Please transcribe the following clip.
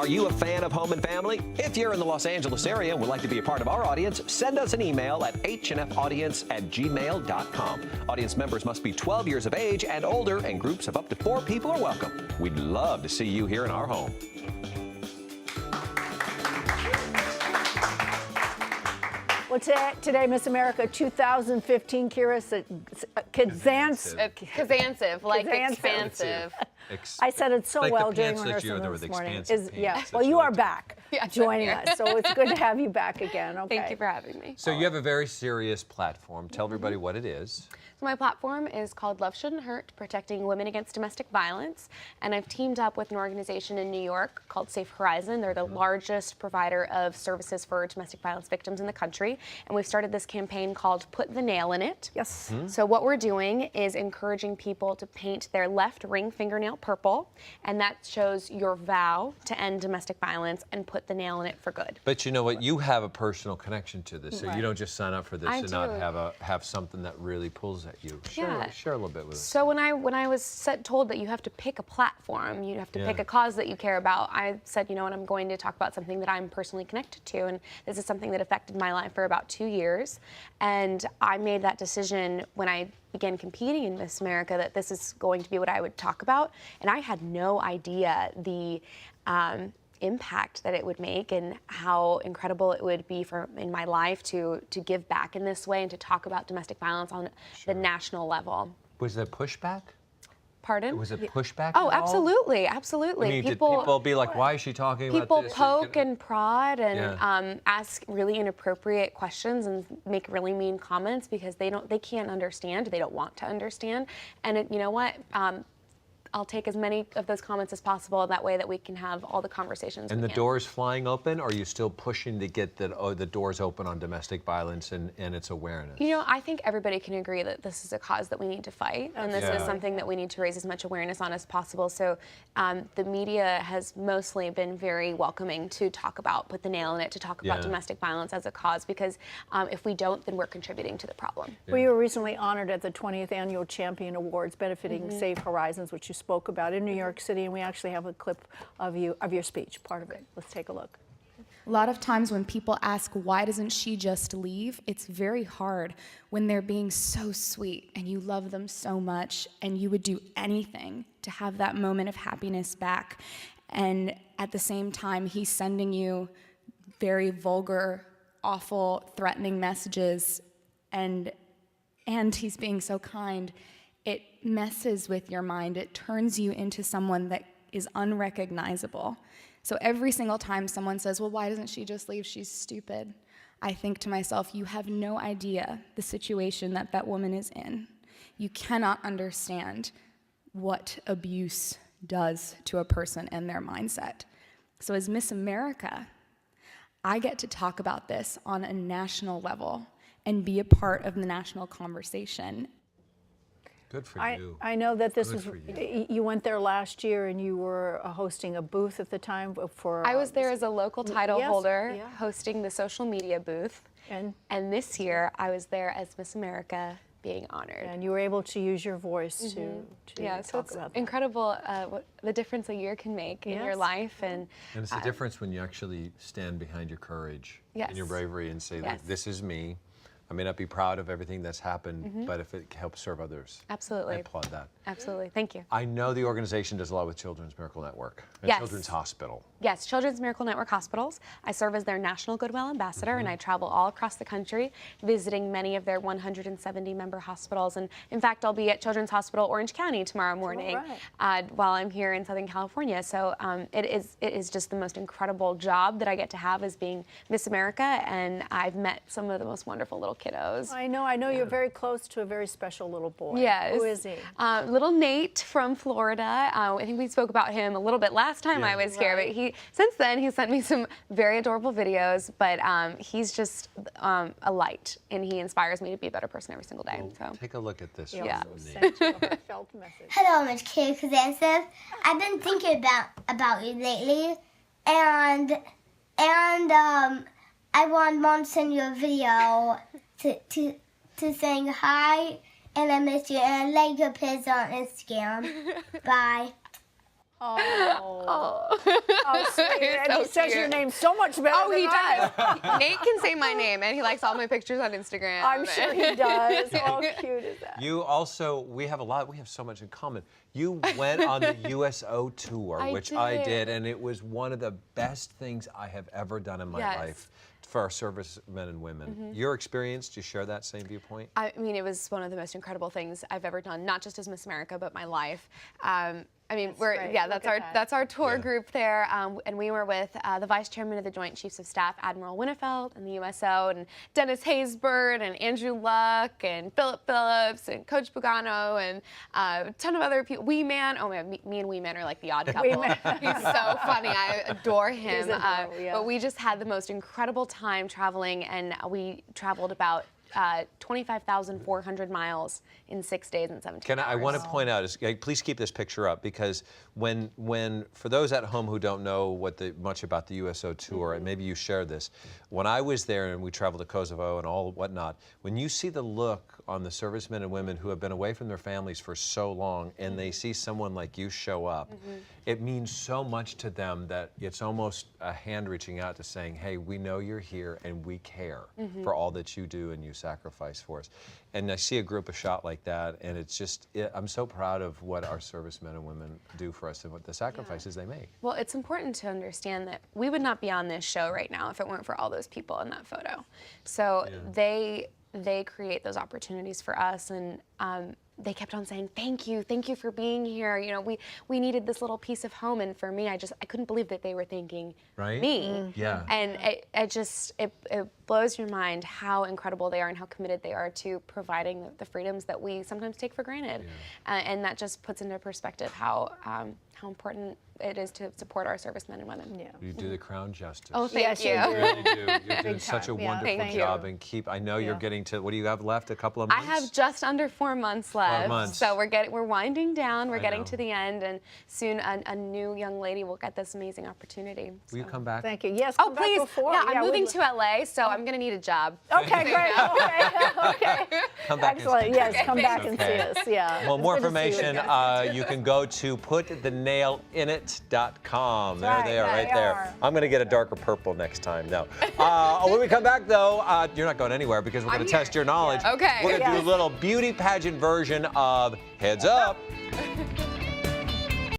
Are you a fan of Home and Family? If you're in the Los Angeles area and would like to be a part of our audience, send us an email at hnfaudience@gmail.com. Audience members must be 12 years of age and older, and groups of up to 4 people are welcome. We'd love to see you here in our home. Well, today, Miss America 2015, Kazantsev, like expansive. I said it so like well the during pants that rehearsal you, this morning. yeah, well, you are back Yes, joining us, so it's good to have you back again. Okay. Thank you for having me. So you have a very serious platform. Tell everybody what it is. So my platform is called Love Shouldn't Hurt, Protecting Women Against Domestic Violence. And I've teamed up with an organization in New York called Safe Horizon. They're the largest provider of services for domestic violence victims in the country. And we've started this campaign called Put the Nail in It. Yes. So what we're doing is encouraging people to paint their left ring fingernail purple. And that shows your vow to end domestic violence and put the nail in it for good. But you know what? You have a personal connection to this, so Right. you don't just sign up for this I and not do. have something that really pulls at you. Yeah. Share a little bit with us. So when I was told that you have to pick a platform, you have to pick Yeah. a cause that you care about, I said, you know what, I'm going to talk about something that I'm personally connected to, and this is something that affected my life for about 2 years. And I made that decision when I began competing in Miss America that this is going to be what I would talk about, and I had no idea the impact that it would make and how incredible it would be in my life to give back in this way and to talk about domestic violence on the national level. Was there pushback? Pardon? Was it pushback? Oh, at all? absolutely, absolutely. I mean, did people be like, why is she talking about People this? poke and prod and Yeah. ask really inappropriate questions and make really mean comments because they can't understand, they don't want to understand. And you know what? I'll take as many of those comments as possible. That way that we can have all the conversations. And we the can. doors flying open? Or are you still pushing to get the doors open on domestic violence and its awareness? You know, I think everybody can agree that this is a cause that we need to fight, and this is Yeah. something that we need to raise as much awareness on as possible. So the media has mostly been very welcoming to talk about, put the nail in it, to talk about Yeah. domestic violence as a cause, because if we don't, then we're contributing to the problem. Well, you were recently honored at the 20th Annual Champion Awards benefiting Safe Horizons, which you spoke about in New York City, and we actually have a clip of your speech, part of it. Let's take a look. A lot of times when people ask, why doesn't she just leave? It's very hard when they're being so sweet and you love them so much and you would do anything to have that moment of happiness back. And at the same time, he's sending you very vulgar, awful, threatening messages, and he's being so kind. It messes with your mind. It turns you into someone that is unrecognizable. So every single time someone says, well, why doesn't she just leave? She's stupid. I think to myself, you have no idea the situation that that woman is in. You cannot understand what abuse does to a person and their mindset. So as Miss America, I get to talk about this on a national level and be a part of the national conversation. Good for you. I know that this Good was, for you. you went there last year and you were hosting a booth at the time for... I was there as a local title yes, holder, yeah. hosting the social media booth. And this year, I was there as Miss America being honored. you were able to use your voice to Yeah, so talk it's about that. incredible what the difference a year can make in your Yes. life. And And it's the difference when you actually stand behind your courage and your Yes. bravery and say, Yes. this is me. I may not be proud of everything that's happened, but if it helps serve others, Absolutely. I applaud that. Absolutely. Thank you. I know the organization does a lot with Children's Miracle Network and Yes. Children's Hospital. Yes, Children's Miracle Network Hospitals. I serve as their National Goodwill Ambassador, and I travel all across the country visiting many of their 170 member hospitals. And in fact, I'll be at Children's Hospital Orange County tomorrow morning while I'm here in Southern California. So it is just the most incredible job that I get to have as being Miss America, and I've met some of the most wonderful little kiddos. I know you're very close to a very special little boy. Yes. Who is he? Little Nate from Florida. I think we spoke about him a little bit last time I was here, but since then he sent me some very adorable videos, but he's just a light, and he inspires me to be a better person every single day. Well, So take a look at this. Yeah. Sent you a heartfelt message. Hello, Miss Kazantsev. I've been thinking about you lately, and I want Mom to send you a video to saying hi, and I miss you, and I like your pictures on Instagram. Bye. Oh, sweet. And he says your name so much better Oh, than he I does. do. Nate can say my name, and he likes all my pictures on Instagram. I'm sure he does. How cute is that? You also, we have so much in common. You went on the USO tour, which I did, and it was one of the best things I have ever done in my life for our servicemen and women. Your experience, do you share that same viewpoint? I mean, it was one of the most incredible things I've ever done, not just as Miss America, but my life. I mean, that's our tour group there, and we were with the Vice Chairman of the Joint Chiefs of Staff, Admiral Winnefeld, and the USO, and Dennis Haysbert, and Andrew Luck, and Philip Phillips, and Coach Bugano, and a ton of other people. Wee Man, oh man, me and Wee Man are like the odd couple. He's so funny. I adore him. But we just had the most incredible time traveling, and we traveled about 25,400 miles in 6 days and 17 hours. I want to point out, please keep this picture up, because when for those at home who don't know much about the USO tour, and maybe you share this, when I was there and we traveled to Kosovo and all whatnot, when you see the look on the servicemen and women who have been away from their families for so long, and they see someone like you show up, it means so much to them that it's almost a hand reaching out to saying, hey, we know you're here and we care for all that you do and you sacrifice for us. And I see a group of shot like that, and it's just, I'm so proud of what our servicemen and women do for us and what the sacrifices they make. Well, it's important to understand that we would not be on this show right now if it weren't for all those people in that photo. So they create those opportunities for us, and they kept on saying, thank you for being here. You know, we needed this little piece of home, and for me, I couldn't believe that they were thinking me. Yeah. And it blows your mind how incredible they are and how committed they are to providing the freedoms that we sometimes take for granted. And that just puts into perspective how important it is to support our servicemen and women. You do the crown justice. Oh, thank you. You really do. You're doing such a time. wonderful Thank job, you. and I know you're getting to, what do you have left? A couple of months? I have just under 4 months left. 4 months. So we're winding down. We're getting know. to the end, and soon a new young lady will get this amazing opportunity. Will you come back? Thank you. Yes, Oh, come back please. before. Yeah, I'm moving to LA, so I'm going to need a job. Okay, great. Okay. Come back. Excellent. Yes, come back and see us. Yeah. Well, It's more good to see you information, again. you can go to putthennailinit.com. There Right, they are, right they there. are. I'm going to get a darker purple next time. No. When we come back, though, you're not going anywhere because we're going to test your knowledge. Okay. We're going to do a little beauty pageant version of Heads Up.